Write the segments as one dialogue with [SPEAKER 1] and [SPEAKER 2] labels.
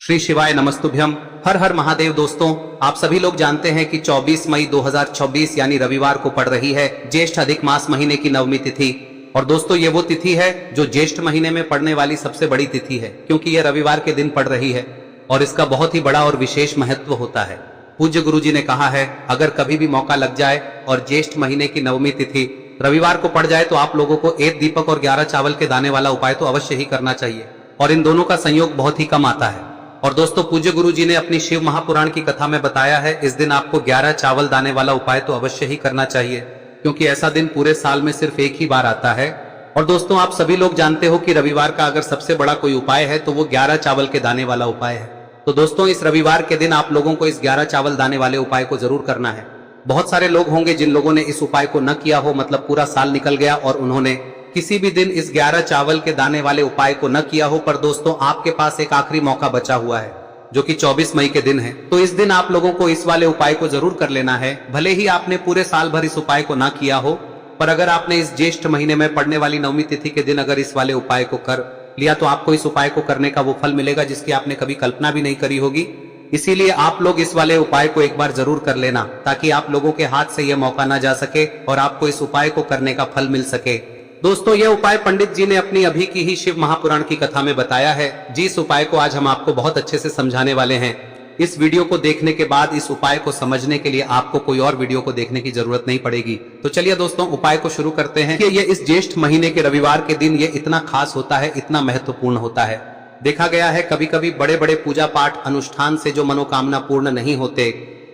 [SPEAKER 1] श्री शिवाय नमस्तुभ्यम। हर हर महादेव। दोस्तों, आप सभी लोग जानते हैं कि 24 मई 2024 यानी रविवार को पड़ रही है ज्येष्ठ अधिक मास महीने की नवमी तिथि। और दोस्तों, ये वो तिथि है जो ज्येष्ठ महीने में पड़ने वाली सबसे बड़ी तिथि है, क्योंकि यह रविवार के दिन पड़ रही है और इसका बहुत ही बड़ा और विशेष महत्व होता है। पूज्य गुरु जी ने कहा है, अगर कभी भी मौका लग जाए और ज्येष्ठ महीने की नवमी तिथि रविवार को पड़ जाए तो आप लोगों को 1 दीपक और 11 चावल के दाने वाला उपाय तो अवश्य ही करना चाहिए, और इन दोनों का संयोग बहुत ही कम आता है। और दोस्तों, पूज्य गुरु जी ने अपनी शिव महापुराण की कथा में बताया है, इस दिन आपको 11 चावल दाने वाला उपाय तो अवश्य ही करना चाहिए, क्योंकि ऐसा दिन पूरे साल में सिर्फ एक ही बार आता है। और दोस्तों, आप सभी लोग जानते हो कि रविवार का अगर सबसे बड़ा कोई उपाय है तो वो 11 चावल के दाने वाला उपाय है। तो दोस्तों, इस रविवार के दिन आप लोगों को इस 11 चावल दाने वाले उपाय को जरूर करना है। बहुत सारे लोग होंगे जिन लोगों ने इस उपाय को न किया हो, मतलब पूरा साल निकल गया और उन्होंने किसी भी दिन इस 11 चावल के दाने वाले उपाय को न किया हो। पर दोस्तों, आपके पास एक आखिरी मौका बचा हुआ है, जो कि 24 मई के दिन है। तो इस दिन आप लोगों को इस वाले उपाय को जरूर कर लेना है। भले ही आपने पूरे साल भर इस उपाय को ना किया हो, पर अगर आपने इस ज्येष्ठ महीने में पड़ने वाली नवमी तिथि के दिन अगर इस वाले उपाय को कर लिया तो आपको इस उपाय को करने का वो फल मिलेगा जिसकी आपने कभी कल्पना भी नहीं करी होगी। इसीलिए आप लोग इस वाले उपाय को एक बार जरूर कर लेना, ताकि आप लोगों के हाथ से यह मौका ना जा सके और आपको इस उपाय को करने का फल मिल सके। दोस्तों, यह उपाय पंडित जी ने अपनी अभी की ही शिव महापुराण की कथा में बताया है। जिस उपाय को आज हम आपको बहुत अच्छे से समझाने वाले हैं। इस वीडियो को देखने के बाद इस उपाय को समझने के लिए आपको कोई और वीडियो को देखने की जरूरत नहीं पड़ेगी। तो चलिए दोस्तों, उपाय को शुरू करते हैं। कि ये इस ज्येष्ठ महीने के रविवार के दिन ये इतना खास होता है, इतना महत्वपूर्ण होता है। देखा गया है कभी कभी बड़े बड़े पूजा पाठ अनुष्ठान से जो मनोकामना पूर्ण नहीं होते,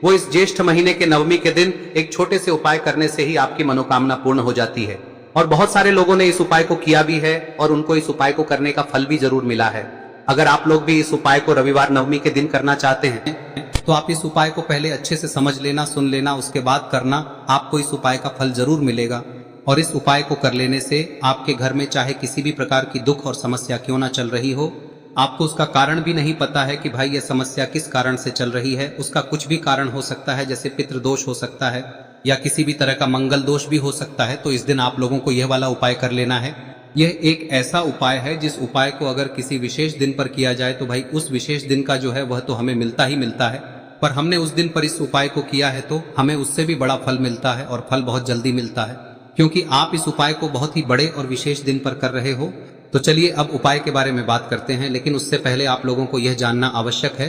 [SPEAKER 1] वो इस ज्येष्ठ महीने के नवमी के दिन एक छोटे से उपाय करने से ही आपकी मनोकामना पूर्ण हो जाती है। और बहुत सारे लोगों ने इस उपाय को किया भी है और उनको इस उपाय को करने का फल भी जरूर मिला है। अगर आप लोग भी इस उपाय को रविवार नवमी के दिन करना चाहते हैं तो आप इस उपाय को पहले अच्छे से समझ लेना, सुन लेना, उसके बाद करना। आपको इस उपाय का फल जरूर मिलेगा। और इस उपाय को कर लेने से आपके घर में चाहे किसी भी प्रकार की दुख और समस्या क्यों ना चल रही हो, आपको उसका कारण भी नहीं पता है कि भाई ये समस्या किस कारण से चल रही है, उसका कुछ भी कारण हो सकता है, जैसे पितृदोष हो सकता है या किसी भी तरह का मंगल दोष भी हो सकता है। तो इस दिन आप लोगों को यह वाला उपाय कर लेना है। यह एक ऐसा उपाय है जिस उपाय को अगर किसी विशेष दिन पर किया जाए तो भाई उस विशेष दिन का जो है वह तो हमें मिलता ही मिलता है, पर हमने उस दिन पर इस उपाय को किया है तो हमें उससे भी बड़ा फल मिलता है, और फल बहुत जल्दी मिलता है, क्योंकि आप इस उपाय को बहुत ही बड़े और विशेष दिन पर कर रहे हो। तो चलिए अब उपाय के बारे में बात करते हैं, लेकिन उससे पहले आप लोगों को यह जानना आवश्यक है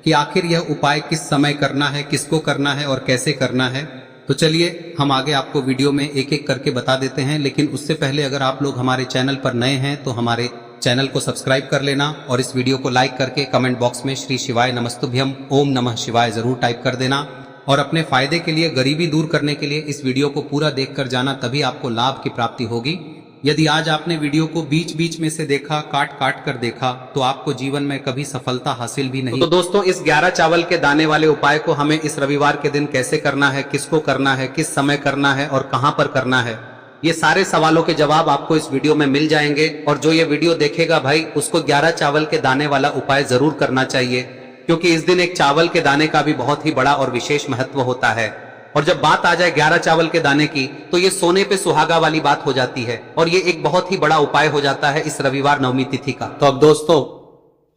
[SPEAKER 1] कि आखिर यह उपाय किस समय करना है, किसको करना है और कैसे करना है। तो चलिए हम आगे आपको वीडियो में एक एक करके बता देते हैं, लेकिन उससे पहले अगर आप लोग हमारे चैनल पर नए हैं तो हमारे चैनल को सब्सक्राइब कर लेना और इस वीडियो को लाइक करके कमेंट बॉक्स में श्री शिवाय नमस्तुभ्यम ओम नमः शिवाय जरूर टाइप कर देना। और अपने फायदे के लिए, गरीबी दूर करने के लिए इस वीडियो को पूरा देख कर जाना, तभी आपको लाभ की प्राप्ति होगी। यदि आज आपने वीडियो को बीच बीच में से देखा, काट काट कर देखा, तो आपको जीवन में कभी सफलता हासिल भी नहीं। तो दोस्तों, इस 11 चावल के दाने वाले उपाय को हमें इस रविवार के दिन कैसे करना है, किसको करना है, किस समय करना है और कहां पर करना है, ये सारे सवालों के जवाब आपको इस वीडियो में मिल जाएंगे। और जो ये वीडियो देखेगा भाई, उसको 11 चावल के दाने वाला उपाय जरूर करना चाहिए, क्योंकि इस दिन एक चावल के दाने का भी बहुत ही बड़ा और विशेष महत्व होता है। और जब बात आ जाए 11 चावल के दाने की, तो ये सोने पे सुहागा वाली बात हो जाती है और ये एक बहुत ही बड़ा उपाय हो जाता है इस रविवार नवमी तिथि का। तो अब दोस्तों,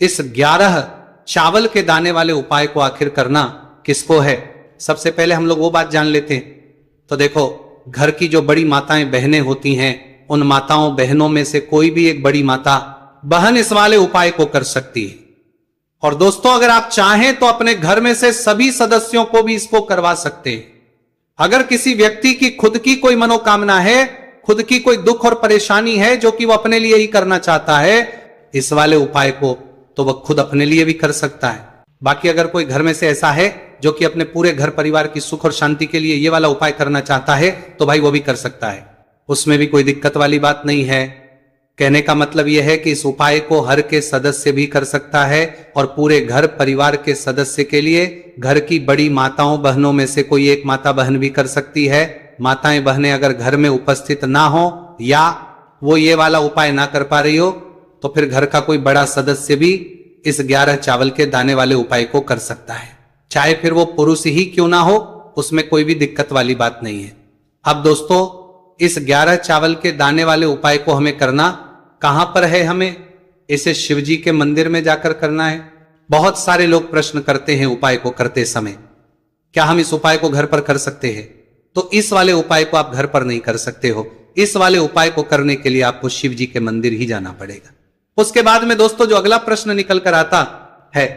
[SPEAKER 1] इस 11 चावल के दाने वाले उपाय को आखिर करना किसको है, सबसे पहले हम लोग वो बात जान लेते हैं। तो देखो, घर की जो बड़ी माताएं बहनें होती हैं, उन माताओं बहनों में से कोई भी एक बड़ी माता बहन इस वाले उपाय को कर सकती है। और दोस्तों, अगर आप चाहें तो अपने घर में से सभी सदस्यों को भी इसको करवा सकते हैं। अगर किसी व्यक्ति की खुद की कोई मनोकामना है, खुद की कोई दुख और परेशानी है जो कि वो अपने लिए ही करना चाहता है, इस वाले उपाय को तो वह खुद अपने लिए भी कर सकता है। बाकी अगर कोई घर में से ऐसा है जो कि अपने पूरे घर परिवार की सुख और शांति के लिए ये वाला उपाय करना चाहता है, तो भाई वो भी कर सकता है, उसमें भी कोई दिक्कत वाली बात नहीं है। कहने का मतलब यह है कि इस उपाय को हर के सदस्य भी कर सकता है और पूरे घर परिवार के सदस्य के लिए घर की बड़ी माताओं बहनों में से कोई एक माता बहन भी कर सकती है। माताएं बहनें अगर घर में उपस्थित ना हो या वो ये वाला उपाय ना कर पा रही हो, तो फिर घर का कोई बड़ा सदस्य भी इस 11 चावल के दाने वाले उपाय को कर सकता है, चाहे फिर वो पुरुष ही क्यों ना हो, उसमें कोई भी दिक्कत वाली बात नहीं है। अब दोस्तों, इस 11 चावल के दाने वाले उपाय को हमें करना कहां पर है, हमें इसे शिवजी के मंदिर में जाकर करना है। बहुत सारे लोग प्रश्न करते हैं उपाय को करते समय, क्या हम इस उपाय को घर पर कर सकते हैं? तो इस वाले उपाय को आप घर पर नहीं कर सकते हो। इस वाले उपाय को करने के लिए आपको शिव जी के मंदिर ही जाना पड़ेगा। उसके बाद में दोस्तों जो अगला प्रश्न निकल कर आता है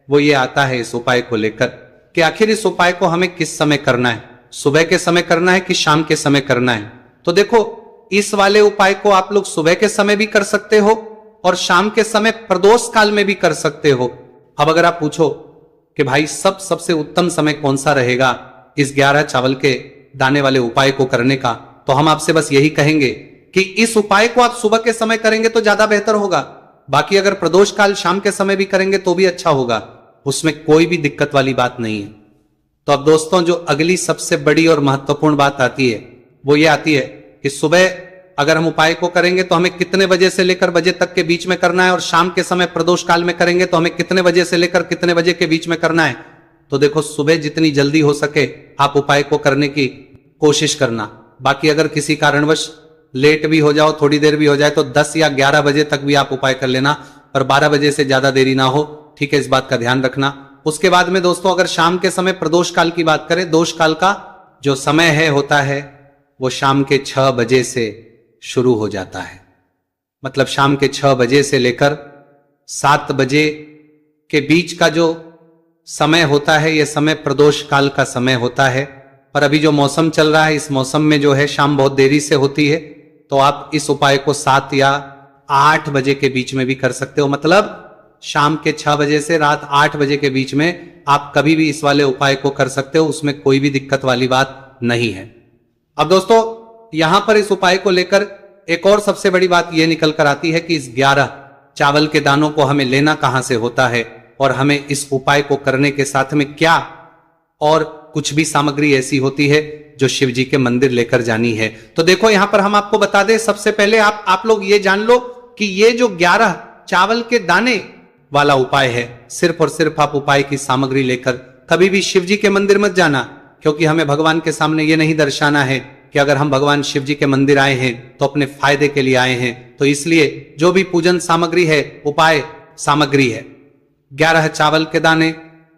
[SPEAKER 1] वो ये आता है इस उपाय को लेकर कि आखिर इस उपाय को हमें किस समय करना है, सुबह के समय करना है कि शाम के समय करना है? तो देखो, इस वाले उपाय को आप लोग सुबह के समय भी कर सकते हो और शाम के समय प्रदोष काल में भी कर सकते हो। अब अगर आप पूछो कि भाई सबसे उत्तम समय कौन सा रहेगा इस 11 चावल के दाने वाले उपाय को करने का, तो हम आपसे बस यही कहेंगे कि इस उपाय को आप सुबह के समय करेंगे तो ज्यादा बेहतर होगा। बाकी अगर प्रदोष काल शाम के समय भी करेंगे तो भी अच्छा होगा, उसमें कोई भी दिक्कत वाली बात नहीं है। तो अब दोस्तों जो अगली सबसे बड़ी और महत्वपूर्ण बात आती है वो ये आती है कि सुबह अगर हम उपाय को करेंगे तो हमें कितने बजे से लेकर बजे तक के बीच में करना है, और शाम के समय प्रदोष काल में करेंगे तो हमें कितने बजे से लेकर कितने बजे के बीच में करना है। तो देखो, सुबह जितनी जल्दी हो सके आप उपाय को करने की कोशिश करना। बाकी अगर किसी कारणवश लेट भी हो जाओ, थोड़ी देर भी हो जाए, तो 10 या 11 बजे तक भी आप उपाय कर लेना, पर 12 बजे से ज्यादा देरी ना हो, ठीक है? इस बात का ध्यान रखना। उसके बाद में दोस्तों अगर शाम के समय प्रदोष काल की बात करें, दोष काल का जो समय है होता है वो शाम के 6 बजे से शुरू हो जाता है। मतलब शाम के 6 बजे से लेकर 7 बजे के बीच का जो समय होता है यह समय प्रदोष काल का समय होता है। पर अभी जो मौसम चल रहा है इस मौसम में जो है शाम बहुत देरी से होती है, तो आप इस उपाय को 7 या 8 बजे के बीच में भी कर सकते हो। मतलब शाम के 6 बजे से रात 8 बजे के बीच में आप कभी भी इस वाले उपाय को कर सकते हो, उसमें कोई भी दिक्कत वाली बात नहीं है। अब दोस्तों यहां पर इस उपाय को लेकर एक और सबसे बड़ी बात यह निकल कर आती है कि इस 11 चावल के दानों को हमें लेना कहां से होता है, और हमें इस उपाय को करने के साथ में क्या और कुछ भी सामग्री ऐसी होती है जो शिव जी के मंदिर लेकर जानी है। तो देखो यहां पर हम आपको बता दें, सबसे पहले आप लोग ये जान लो कि ये जो 11 चावल के दाने वाला उपाय है, सिर्फ और सिर्फ आप उपाय की सामग्री लेकर कभी भी शिव जी के मंदिर मत जाना, क्योंकि हमें भगवान के सामने ये नहीं दर्शाना है कि अगर हम भगवान शिव जी के मंदिर आए हैं तो अपने फायदे के लिए आए हैं। तो इसलिए जो भी पूजन सामग्री है, उपाय सामग्री है 11 चावल के दाने,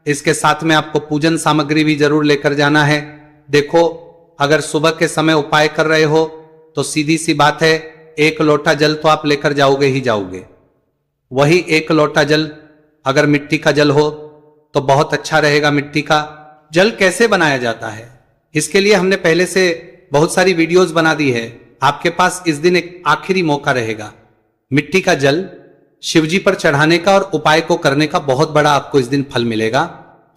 [SPEAKER 1] इसके साथ में आपको पूजन सामग्री भी जरूर लेकर जाना है। देखो, अगर सुबह के समय उपाय कर रहे हो तो सीधी सी बात है, 1 लोटा जल तो आप लेकर जाओगे ही जाओगे। वही 1 लोटा जल अगर मिट्टी का जल हो तो बहुत अच्छा रहेगा। मिट्टी का जल कैसे बनाया जाता है इसके लिए हमने पहले से बहुत सारी वीडियोस बना दी है। आपके पास इस दिन एक आखिरी मौका रहेगा मिट्टी का जल शिवजी पर चढ़ाने का और उपाय को करने का, बहुत बड़ा आपको इस दिन फल मिलेगा।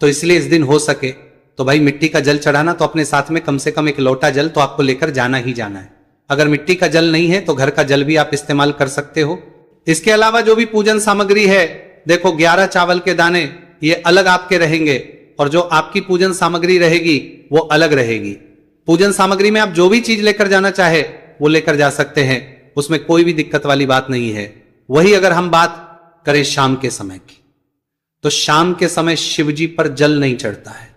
[SPEAKER 1] तो इसलिए इस दिन हो सके तो भाई मिट्टी का जल चढ़ाना, तो अपने साथ में कम से कम 1 लोटा जल तो आपको लेकर जाना ही जाना है। अगर मिट्टी का जल नहीं है तो घर का जल भी आप इस्तेमाल कर सकते हो। इसके अलावा जो भी पूजन सामग्री है, देखो 11 चावल के दाने ये अलग आपके रहेंगे और जो आपकी पूजन सामग्री रहेगी वो अलग रहेगी। पूजन सामग्री में आप जो भी चीज लेकर जाना चाहे वो लेकर जा सकते हैं, उसमें कोई भी दिक्कत वाली बात नहीं है। वही अगर हम बात करें शाम के समय की, तो शाम के समय शिवजी पर जल नहीं चढ़ता है,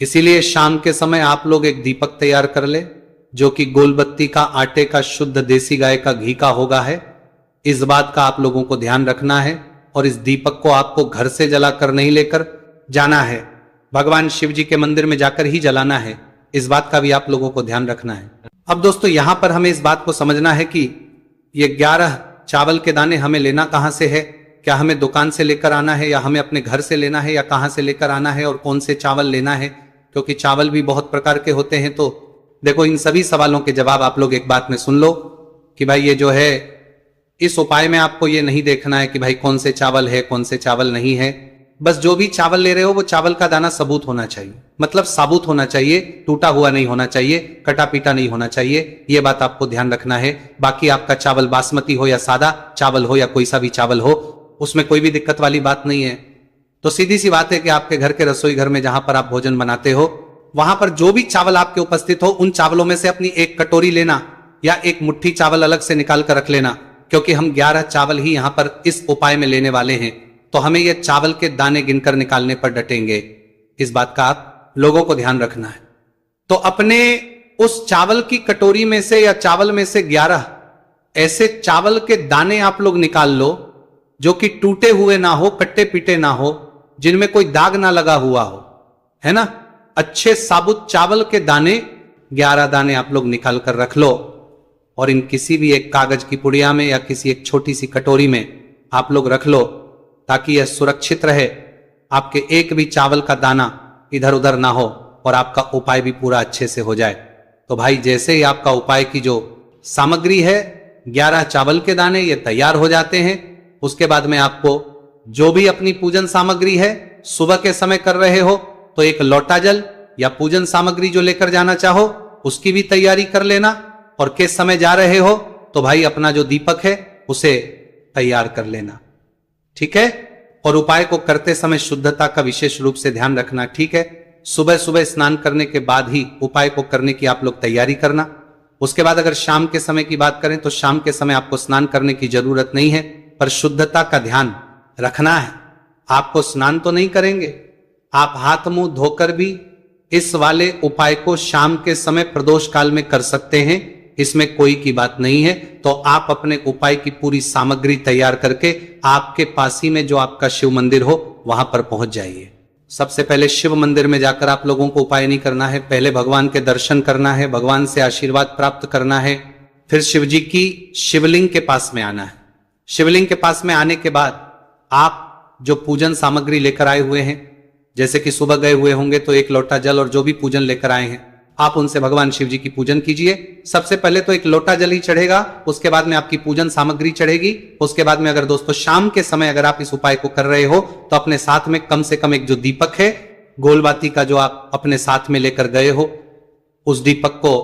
[SPEAKER 1] इसीलिए शाम के समय आप लोग एक दीपक तैयार कर ले जो कि गोलबत्ती का, आटे का, शुद्ध देसी गाय का घी का होगा है। इस बात का आप लोगों को ध्यान रखना है और इस दीपक को आपको घर से जलाकर नहीं लेकर जाना है, भगवान शिव जी के मंदिर में जाकर ही जलाना है। इस बात का भी आप लोगों को ध्यान रखना है। अब दोस्तों यहां पर हमें इस बात को समझना है कि ये 11 चावल के दाने हमें लेना कहां से है, क्या हमें दुकान से लेकर आना है या हमें अपने घर से लेना है या कहां से लेकर आना है और कौन से चावल लेना है, क्योंकि चावल भी बहुत प्रकार के होते हैं। तो देखो इन सभी सवालों के जवाब आप लोग एक बात में सुन लो कि भाई ये जो है इस उपाय में आपको ये नहीं देखना है कि भाई कौन से चावल है कौन से चावल नहीं है। बस जो भी चावल ले रहे हो वो चावल का दाना सबूत होना चाहिए, मतलब साबुत होना चाहिए, टूटा हुआ नहीं होना चाहिए, कटा पीटा नहीं होना चाहिए। ये बात आपको ध्यान रखना है। बाकी आपका चावल बासमती हो या सादा चावल हो या कोई सा भी चावल हो, उसमें कोई भी दिक्कत वाली बात नहीं है। तो सीधी सी बात है कि आपके घर के रसोई घर में जहां पर आप भोजन बनाते हो वहां पर जो भी चावल आपके उपस्थित हो उन चावलों में से अपनी एक कटोरी लेना या एक मुट्ठी चावल अलग से निकाल कर रख लेना, क्योंकि हम 11 चावल ही यहां पर इस उपाय में लेने वाले हैं। तो हमें ये चावल के दाने गिनकर निकालने पर डटेंगे, इस बात का आप लोगों को ध्यान रखना है। तो अपने उस चावल की कटोरी में से या चावल में से 11 ऐसे चावल के दाने आप लोग निकाल लो जो कि टूटे हुए ना हो, कट्टे पीटे ना हो,
[SPEAKER 2] जिनमें कोई दाग ना लगा हुआ हो, है ना। अच्छे साबुत चावल के दाने 11 दाने आप लोग निकाल कर रख लो और इन किसी भी एक कागज की पुड़िया में या किसी एक छोटी सी कटोरी में आप लोग रख लो, ताकि यह सुरक्षित रहे, आपके एक भी चावल का दाना इधर उधर ना हो और आपका उपाय भी पूरा अच्छे से हो जाए। तो भाई जैसे ही आपका उपाय की जो सामग्री है 11 चावल के दाने ये तैयार हो जाते हैं, उसके बाद में आपको जो भी अपनी पूजन सामग्री है सुबह के समय कर रहे हो तो एक लोटा जल या पूजन सामग्री जो लेकर जाना चाहो उसकी भी तैयारी कर लेना, और किस समय जा रहे हो तो भाई अपना जो दीपक है उसे तैयार कर लेना, ठीक है। और उपाय को करते समय शुद्धता का विशेष रूप से ध्यान रखना, ठीक है। सुबह सुबह स्नान करने के बाद ही उपाय को करने की आप लोग तैयारी करना। उसके बाद अगर शाम के समय की बात करें तो शाम के समय आपको स्नान करने की जरूरत नहीं है, पर शुद्धता का ध्यान रखना है। आपको स्नान तो नहीं करेंगे, आप हाथ मुंह धोकर भी इस वाले उपाय को शाम के समय प्रदोष काल में कर सकते हैं, इसमें कोई की बात नहीं है। तो आप अपने उपाय की पूरी सामग्री तैयार करके आपके पास ही में जो आपका शिव मंदिर हो वहां पर पहुंच जाइए। सबसे पहले शिव मंदिर में जाकर आप लोगों को उपाय नहीं करना है, पहले भगवान के दर्शन करना है, भगवान से आशीर्वाद प्राप्त करना है, फिर शिव जी की शिवलिंग के पास में आना है। शिवलिंग के पास में आने के बाद आप जो पूजन सामग्री लेकर आए हुए हैं, जैसे कि सुबह गए हुए होंगे तो एक लोटा जल और जो भी पूजन लेकर आए हैं आप उनसे भगवान शिव जी की पूजन कीजिए। सबसे पहले तो एक लोटा जल ही चढ़ेगा, उसके बाद में आपकी पूजन सामग्री चढ़ेगी। उसके बाद में अगर दोस्तों शाम के समय अगर आप इस उपाय को कर रहे हो तो अपने साथ में कम से कम एक जो दीपक है गोलबाती का जो आप अपने साथ में लेकर गए हो, उस दीपक को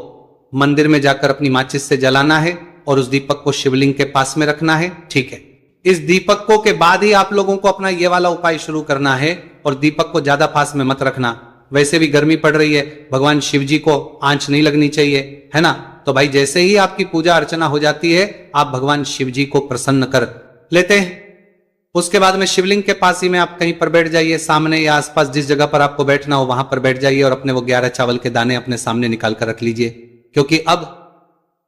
[SPEAKER 2] मंदिर में जाकर अपनी माचिस से जलाना है और उस दीपक को शिवलिंग के पास में रखना है, ठीक है। इस दीपकों के बाद ही आप लोगों को अपना ये वाला उपाय शुरू करना है, और दीपक को ज्यादा पास में मत रखना, वैसे भी गर्मी पड़ रही है, भगवान शिव जी को आंच नहीं लगनी चाहिए, है ना। तो भाई जैसे ही आपकी पूजा अर्चना हो जाती है आप भगवान शिव जी को प्रसन्न कर लेते हैं। उसके बाद में शिवलिंग के पास ही में आप कहीं पर बैठ जाइए, सामने या आसपास जिस जगह पर आपको बैठना हो वहां पर बैठ जाइए और अपने वो 11 चावल के दाने अपने सामने निकाल कर रख लीजिए, क्योंकि अब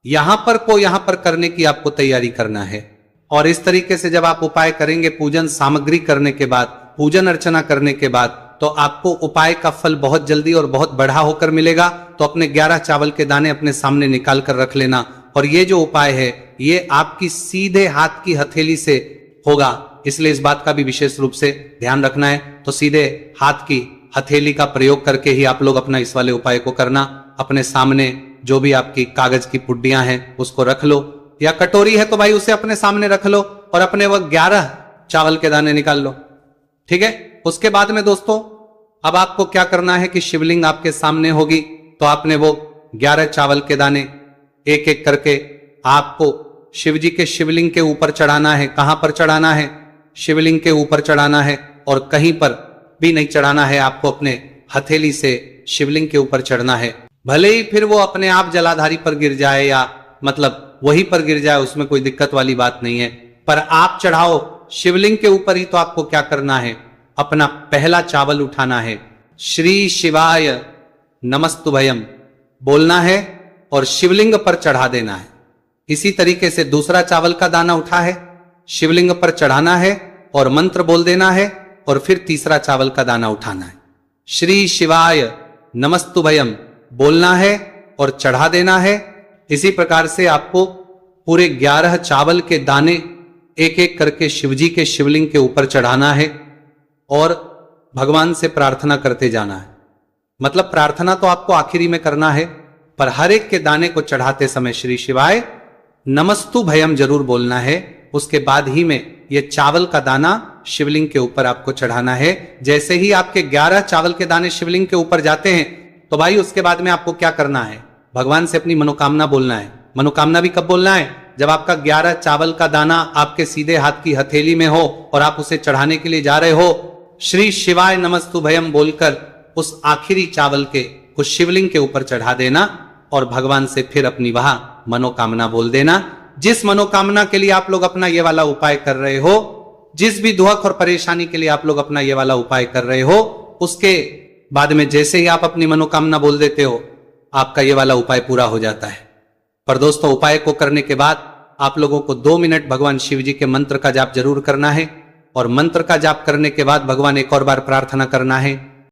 [SPEAKER 2] यहां पर करने की आपको तैयारी करना है। और इस तरीके से जब आप उपाय करेंगे पूजन सामग्री करने के बाद, पूजन अर्चना करने के बाद, तो आपको उपाय का फल बहुत जल्दी और बहुत बढ़ा होकर मिलेगा। तो अपने 11 चावल के दाने अपने सामने निकाल कर रख लेना, और ये जो उपाय है ये आपकी सीधे हाथ की हथेली से होगा, इसलिए इस बात का भी विशेष रूप से ध्यान रखना है। तो सीधे हाथ की हथेली का प्रयोग करके ही आप लोग अपना इस वाले उपाय को करना। अपने सामने जो भी आपकी कागज की पुड्डियां हैं उसको रख लो, या कटोरी है तो भाई उसे अपने सामने रख लो और अपने वो 11 चावल के दाने निकाल लो, ठीक है। उसके बाद में दोस्तों अब आपको क्या करना है कि शिवलिंग आपके सामने होगी, तो आपने वो 11 चावल के दाने एक एक करके आपको शिव जी के शिवलिंग के ऊपर चढ़ाना है। कहां पर चढ़ाना है? शिवलिंग के ऊपर चढ़ाना है, और कहीं पर भी नहीं चढ़ाना है, आपको अपने हथेली से शिवलिंग के ऊपर चढ़ना है। भले ही फिर वो अपने आप जलाधारी पर गिर जाए या मतलब वहीं पर गिर जाए, उसमें कोई दिक्कत वाली बात नहीं है, पर आप चढ़ाओ शिवलिंग के ऊपर ही। तो आपको क्या करना है, अपना पहला चावल उठाना है, श्री शिवाय नमस्तुभयम बोलना है और शिवलिंग पर चढ़ा देना है। इसी तरीके से दूसरा चावल का दाना उठा है, शिवलिंग पर चढ़ाना है और मंत्र बोल देना है, और फिर तीसरा चावल का दाना उठाना है, श्री शिवाय नमस्तुभयम बोलना है और चढ़ा देना है। इसी प्रकार से आपको पूरे 11 चावल के दाने एक एक करके शिवजी के शिवलिंग के ऊपर चढ़ाना है और भगवान से प्रार्थना करते जाना है। मतलब प्रार्थना तो आपको आखिरी में करना है, पर हर एक के दाने को चढ़ाते समय श्री शिवाय नमस्तु भयम जरूर बोलना है। उसके बाद ही में ये चावल का दाना शिवलिंग के ऊपर आपको चढ़ाना है। जैसे ही आपके 11 चावल के दाने शिवलिंग के ऊपर जाते हैं तो भाई उसके बाद में आपको क्या करना है, भगवान से अपनी मनोकामना बोलना है। मनोकामना भी कब बोलना है? जब आपका 11 चावल का दाना आपके सीधे हाथ की हथेली में हो और आप उसे चढ़ाने के लिए जा रहे हो, श्री शिवाय नमस्तुभयम बोलकर उस आखिरी चावल के उस शिवलिंग के ऊपर चढ़ा देना और भगवान से फिर अपनी वहां मनोकामना बोल देना। जिस मनोकामना के लिए आप लोग अपना ये वाला उपाय कर रहे हो, जिस भी दुख और परेशानी के लिए आप लोग अपना ये वाला उपाय कर रहे हो, उसके बाद में जैसे ही आप अपनी मनोकामना बोल देते हो आपका ये वाला उपाय पूरा हो जाता है। पर दोस्तों उपाय को करने के बाद आप लोगों को 2 मिनट भगवान शिव जी के मंत्र का जाप जरूर करना है। और मंत्र का जाप करने के बाद भगवान एक और बार प्रार्थना करना है